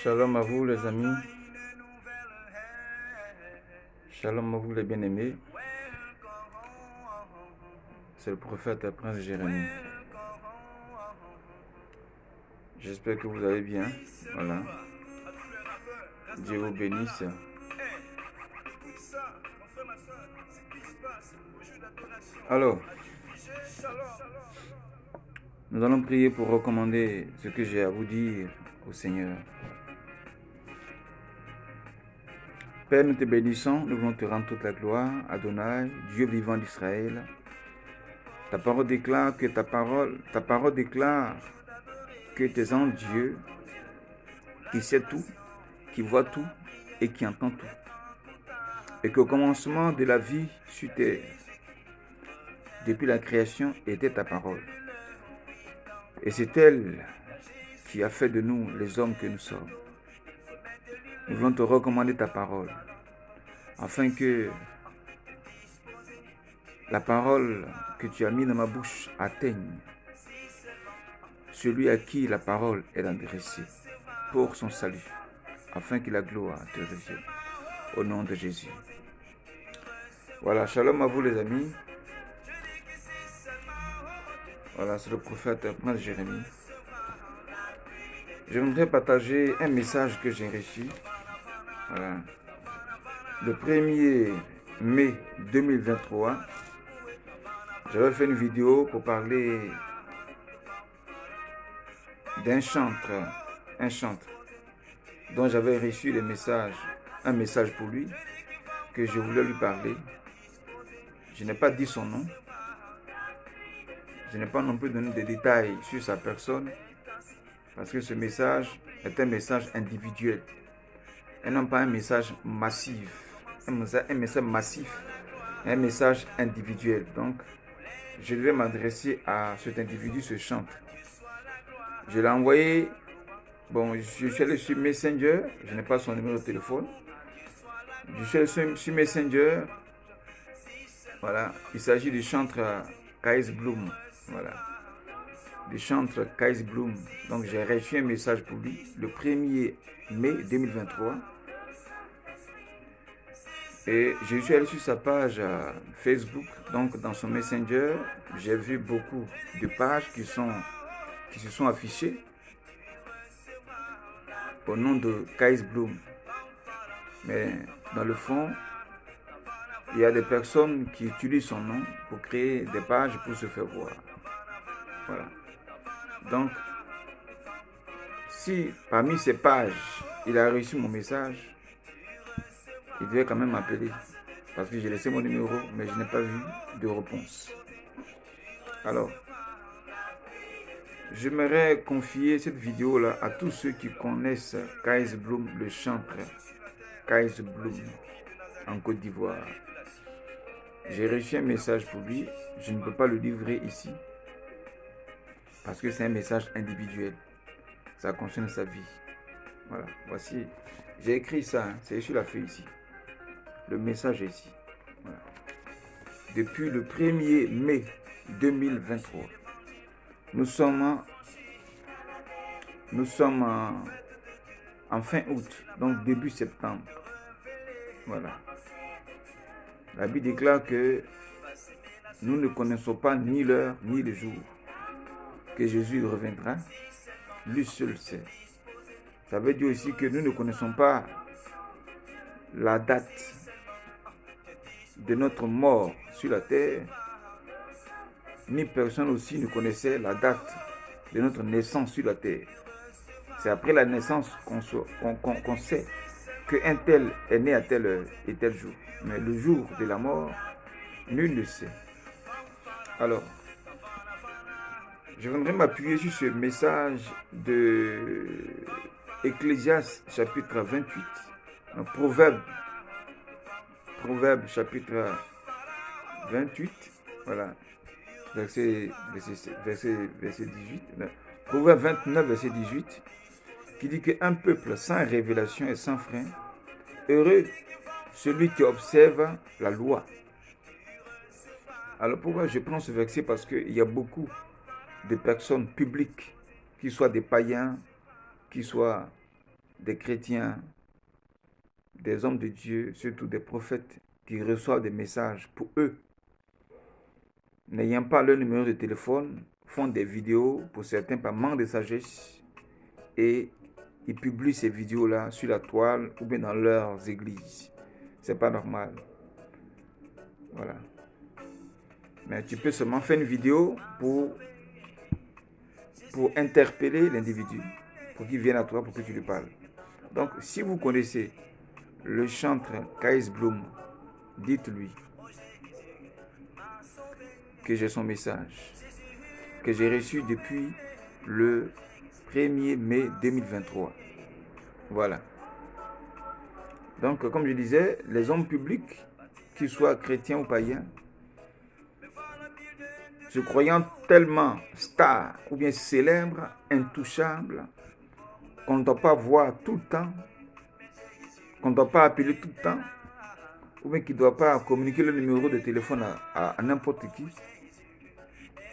Shalom à vous les amis, shalom à vous les bien-aimés, c'est le prophète Prince Jérémie. J'espère que vous allez bien, voilà, Dieu vous bénisse. Alors, nous allons prier pour recommander ce que j'ai à vous dire au Seigneur. Père, nous te bénissons, nous voulons te rendre toute la gloire, Adonai, Dieu vivant d'Israël. Ta parole déclare que ta parole déclare que tu es un Dieu qui sait tout, qui voit tout et qui entend tout. Et qu'au commencement de la vie sur terre, depuis la création, était ta parole. Et c'est elle qui a fait de nous les hommes que nous sommes. Nous voulons te recommander ta parole, afin que la parole que tu as mise dans ma bouche atteigne celui à qui la parole est adressée pour son salut, afin que la gloire te revienne. Au nom de Jésus. Voilà, shalom à vous les amis. Voilà, c'est le prophète Prince Jérémie. Je voudrais partager un message que j'ai reçu. Voilà. Le 1er mai 2023, j'avais fait une vidéo pour parler d'un chantre, dont j'avais reçu un message pour lui, que je voulais lui parler. Je n'ai pas dit son nom. Je n'ai pas non plus donné de détails sur sa personne, parce que ce message est un message individuel et non pas un message massif. Un message massif, un message individuel. Donc, je devais m'adresser à cet individu, ce chantre. Je l'ai envoyé, je suis allé sur Messenger, je n'ai pas son numéro de téléphone. Je suis allé sur Messenger, voilà, il s'agit du chantre Kais Bloom. Voilà, du chantre Kais Bloom. Donc j'ai reçu un message pour lui le 1er mai 2023. Et je suis allé sur sa page Facebook, donc dans son Messenger, j'ai vu beaucoup de pages qui se sont affichées au nom de Kais Bloom. Mais dans le fond, il y a des personnes qui utilisent son nom pour créer des pages pour se faire voir. Voilà. Donc, si parmi ces pages, il a reçu mon message, il devait quand même m'appeler. Parce que j'ai laissé mon numéro, mais je n'ai pas vu de réponse. Alors, j'aimerais confier cette vidéo-là à tous ceux qui connaissent Kais Bloom, le chantre Kais Bloom, en Côte d'Ivoire. J'ai reçu un message pour lui, je ne peux pas le livrer ici, parce que c'est un message individuel. Ça concerne sa vie. Voilà, voici. J'ai écrit ça, c'est sur la feuille ici. Le message est ici. Voilà. Depuis le 1er mai 2023, nous sommes en fin août, donc début septembre. Voilà. La Bible déclare que nous ne connaissons pas ni l'heure ni le jour que Jésus reviendra. Lui seul sait. Ça veut dire aussi que nous ne connaissons pas la date de notre mort sur la terre, ni personne aussi ne connaissait la date de notre naissance sur la terre. C'est après la naissance qu'on sait qu'un tel est né à telle heure et tel jour. Mais le jour de la mort, nul ne sait. Alors, je voudrais m'appuyer sur ce message de Ecclésiaste chapitre 28, Proverbe chapitre 28, voilà, verset 18, Proverbe 29, verset 18, qui dit qu'un peuple sans révélation et sans frein, heureux celui qui observe la loi. Alors pourquoi je prends ce verset? Parce qu'il y a beaucoup de personnes publiques, qu'ils soient des païens, qu'ils soient des chrétiens, des hommes de Dieu, surtout des prophètes qui reçoivent des messages pour eux, n'ayant pas leur numéro de téléphone, font des vidéos, pour certains par manque de sagesse, et ils publient ces vidéos-là sur la toile ou bien dans leurs églises. C'est pas normal. Voilà. Mais tu peux seulement faire une vidéo pour interpeller l'individu, pour qu'il vienne à toi, pour que tu lui parles. Donc, si vous connaissez le chantre Kaïs Bloom, dites-lui que j'ai son message, que j'ai reçu depuis le 1er mai 2023. Voilà. Donc, comme je disais, les hommes publics, qu'ils soient chrétiens ou païens, se croyant tellement stars ou bien célèbres, intouchables, qu'on ne doit pas voir tout le temps, qu'on ne doit pas appeler tout le temps, ou bien qu'il ne doit pas communiquer le numéro de téléphone à n'importe qui.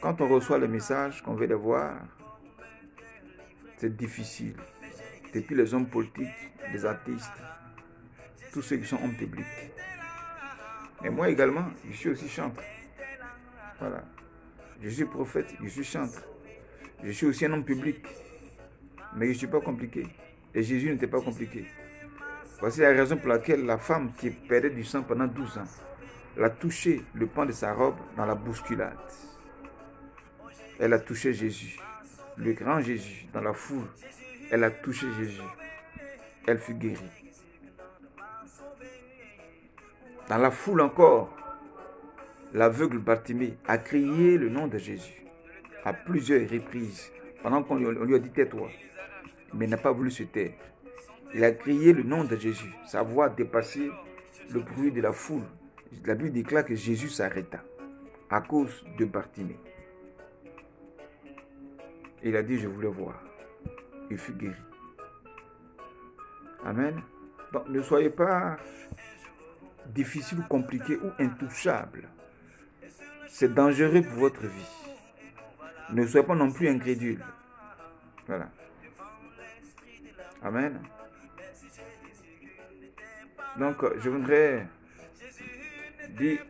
Quand on reçoit le message qu'on veut les voir, c'est difficile. Depuis les hommes politiques, les artistes, tous ceux qui sont hommes publics. Et moi également, je suis aussi chantre. Voilà. Je suis prophète, je suis chantre. Je suis aussi un homme public. Mais je ne suis pas compliqué. Et Jésus n'était pas compliqué. Voici la raison pour laquelle la femme qui perdait du sang pendant 12 ans l'a touché le pan de sa robe dans la bousculade. Elle a touché Jésus, le grand Jésus, dans la foule. Elle a touché Jésus. Elle fut guérie. Dans la foule encore, l'aveugle Bartimée a crié le nom de Jésus à plusieurs reprises pendant qu'on lui a dit tais-toi, mais il n'a pas voulu se taire. Il a crié le nom de Jésus. Sa voix a dépassé le bruit de la foule. La Bible déclare que Jésus s'arrêta à cause de Bartimée. Il a dit je voulais voir. Il fut guéri. Amen. Donc ne soyez pas difficile ou compliqué ou intouchable. C'est dangereux pour votre vie. Ne soyez pas non plus incrédule. Voilà. Amen. Donc, je voudrais dire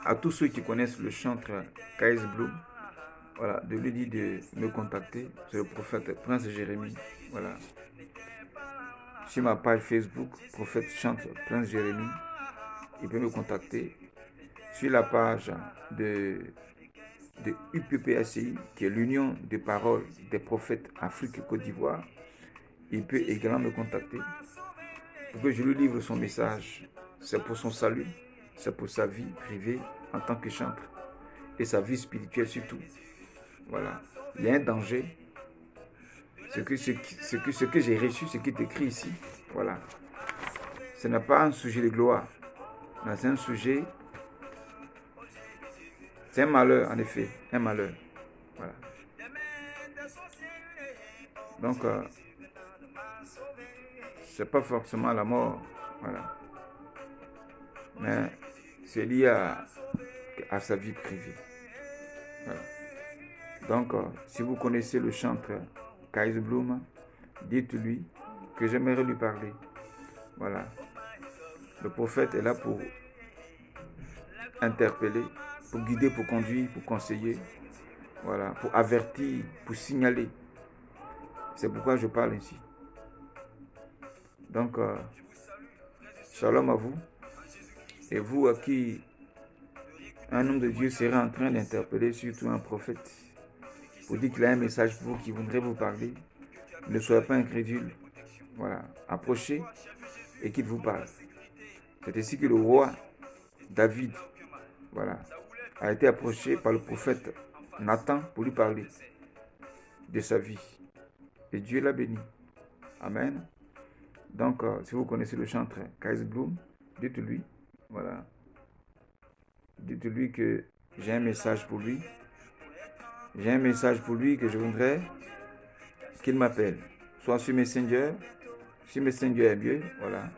à tous ceux qui connaissent le chantre Kaïs Bloom, voilà, de lui dire de me contacter. C'est le prophète Prince Jérémie. Voilà. Sur ma page Facebook, prophète chantre Prince Jérémie, il peut me contacter. Sur la page de UPPACI, qui est l'Union des paroles des prophètes Afrique et Côte d'Ivoire, il peut également me contacter pour que je lui livre son message. C'est pour son salut, c'est pour sa vie privée en tant que chantre et sa vie spirituelle surtout. Voilà. Il y a un danger. Ce que j'ai reçu, ce qui est écrit ici, voilà. Ce n'est pas un sujet de gloire, mais c'est un sujet. C'est un malheur, en effet, un malheur. Voilà. Donc, c'est pas forcément la mort, voilà. Mais c'est lié à sa vie privée. Voilà. Donc, si vous connaissez le chantre Kaïs Bloom, dites-lui que j'aimerais lui parler. Voilà. Le prophète est là pour interpeller, pour guider, pour conduire, pour conseiller, voilà, pour avertir, pour signaler. C'est pourquoi je parle ainsi. Donc, shalom à vous. Et vous à qui un homme de Dieu sera en train d'interpeller, surtout un prophète, pour dire qu'il a un message pour vous qui voudrait vous parler, ne soyez pas incrédule. Voilà, approchez et qu'il vous parle. C'est ainsi que le roi David, voilà, a été approché par le prophète Nathan pour lui parler de sa vie. Et Dieu l'a béni. Amen. Donc, si vous connaissez le chantre Kaïs Bloom, dites-lui, voilà, dites-lui que j'ai un message pour lui. J'ai un message pour lui que je voudrais qu'il m'appelle. Soit sur Messenger est mieux, voilà.